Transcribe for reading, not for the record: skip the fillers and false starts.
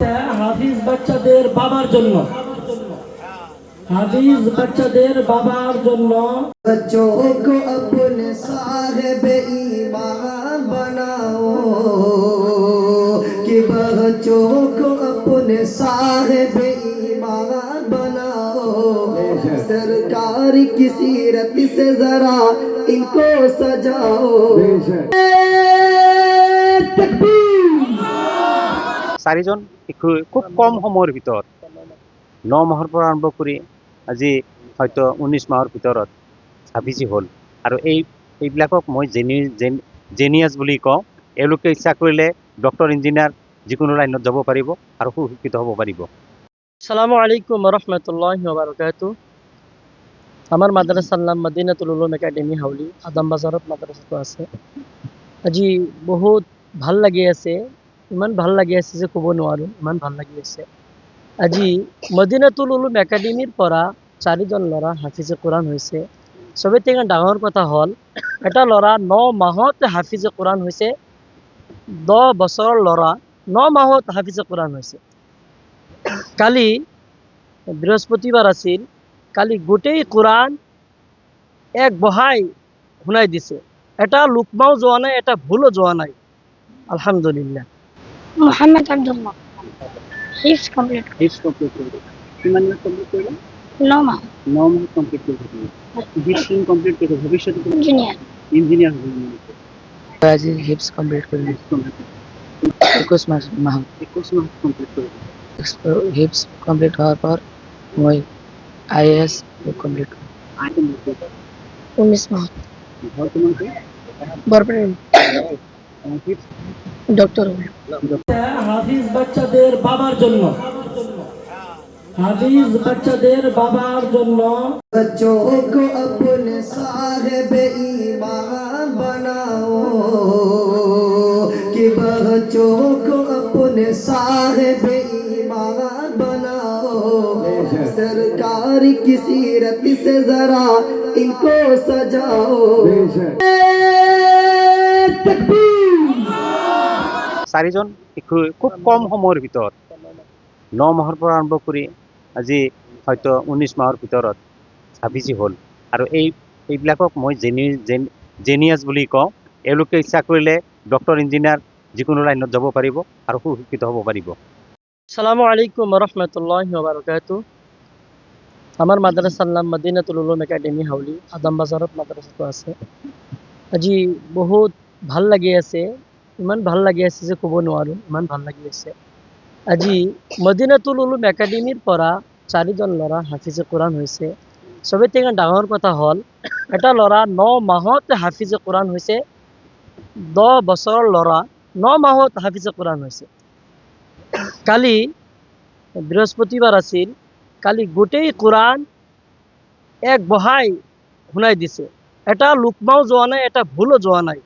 হাফিজ বাচ্চাদের বাবার জন্য হাফিজ বাচ্চাদের বাবার জন্য बच्चों को अपने साहिब ईमान बनाओ कि बच्चों को अपने साहिब ईमान बनाओ सरकार की सीरत से जरा इनको सजाओ চাৰিজন শিশু খুব কম সময়ৰ ভিতৰত 9 মাহৰ পৰা আৰম্ভ কৰি আজি হয়তো 19 মাহৰ ভিতৰত হাফিজি হ'ল আৰু এইবিলাকক মই জেনিয়াছ বুলি কওঁ। এওঁলোকে ইচ্ছা কৰিলে ডক্টৰ ইঞ্জিনিয়াৰ যিকোনো লাইনত যাব পাৰিব আৰু সুশিক্ষিত হ'ব পাৰিব। আসসালামু আলাইকুম রহমতুল্লাহি ওয়া বারাকাতুহু। আমার মাদ্রাসার নাম মদিনাতুল উলুম একাডেমি হাউলি, আদম বাজারত মাদ্রাসাটো আছে। আজি বহুত ভাল লাগি আছে, ইমান ভাল লাগি আছে যে ক'ব নোৱাৰো, ইমান ভাল লাগি আছে। আজি মদিনাতুল উলুম একাডেমিৰ পৰা 4জন ল'ৰা হাফিজে কোৰাণ হৈছে। চবতকৈ ডাঙৰ কথা হ'ল এটা ল'ৰা 9 মাহত হাফিজে কোৰাণ হৈছে। 10 বছৰৰ ল'ৰা 9 মাহত হাফিজে কোৰাণ হৈছে। কালি বৃহস্পতিবার আছিল, কালি গোটেই কোরআন এক বহাই শুনাই দিছে। এটা লুকমাও যোৱা নাই, এটা ভুলও যোৱা নাই। আলহামদুলিল্লাহ। মোহাম্মদ আব্দুল্লাহ হিফজ কমপ্লিট কৰিলে কিমান মাহ কমপ্লিট কৰিলে? 9 মাহ 9 মাহ কমপ্লিট কৰিলে। হিফজ কমপ্লিট কৰিলে ভৱিষ্যতে ইঞ্জিনিয়াৰ ইঞ্জিনিয়াৰ হ'ব মন আছে। আজি হিপস কমপ্লিট কৰিলে 21 মাহ 21 মাহ কমপ্লিট কৰিলে। হিপস কমপ্লিট হোৱাৰ পর মই IAS কমপ্লিট কৰিলোঁ। আই কমপ্লিট কৰিলে। 19 মাহ ঘৰ কিমান কি? বরপেটা হিফজ ডক্টর হাফিজ বাচ্চাদের বাবার জন্য হাফিজ বাচ্চাদের বাবার জন্য बच्चों को अपने साहिब ईमान बनाओ कि बच्चों को अपने साहिब ईमान बनाओ सरकार की सीरत से जरा इनको सजाओ চাৰিজন শিশু খুব কম সময়ৰ ভিতৰত 9 মাহৰ পৰা আৰম্ভ কৰি আজি হয়তো 19 মাহৰ ভিতৰত হাফিজি হ'ল আৰু এইবিলাকক মই জেনিয়াছ বুলি কওঁ। এওঁলোকে ইচ্ছা কৰিলে ডক্টৰ ইঞ্জিনিয়াৰ যিকোনো লাইনত যাব পাৰিব আৰু সুশিক্ষিত হ'ব পাৰিব। আসসালামু আলাইকুম রহমতুল্লাহি ওয়া বারাকাতুহু। আমার মাদ্রাসার নাম মদিনাতুল উলুম একাডেমি হাউলি, আদম বাজারত মাদ্রাসাটো আছে। আজি বহুত ভাল লাগি আছে, ইমান ভাল লাগি আছে যে ক'ব নোৱাৰো, ইমান ভাল লাগি আছে। আজি মদিনাতুল উলুম একাডেমিৰ পৰা 4জন ল'ৰা হাফিজে কোৰাণ হৈছে। চবতকৈ ডাঙৰ কথা হ'ল এটা ল'ৰা 9 মাহত হাফিজে কোৰাণ হৈছে। 10 বছৰৰ ল'ৰা 9 মাহত হাফিজে কোৰাণ হৈছে। কালি বৃহস্পতিবার আছিল, কালি গোটেই কোরআন এক বহাই শুনাই দিছে। এটা লুকমাও যোৱা নাই, এটা ভুলও যোৱা নাই।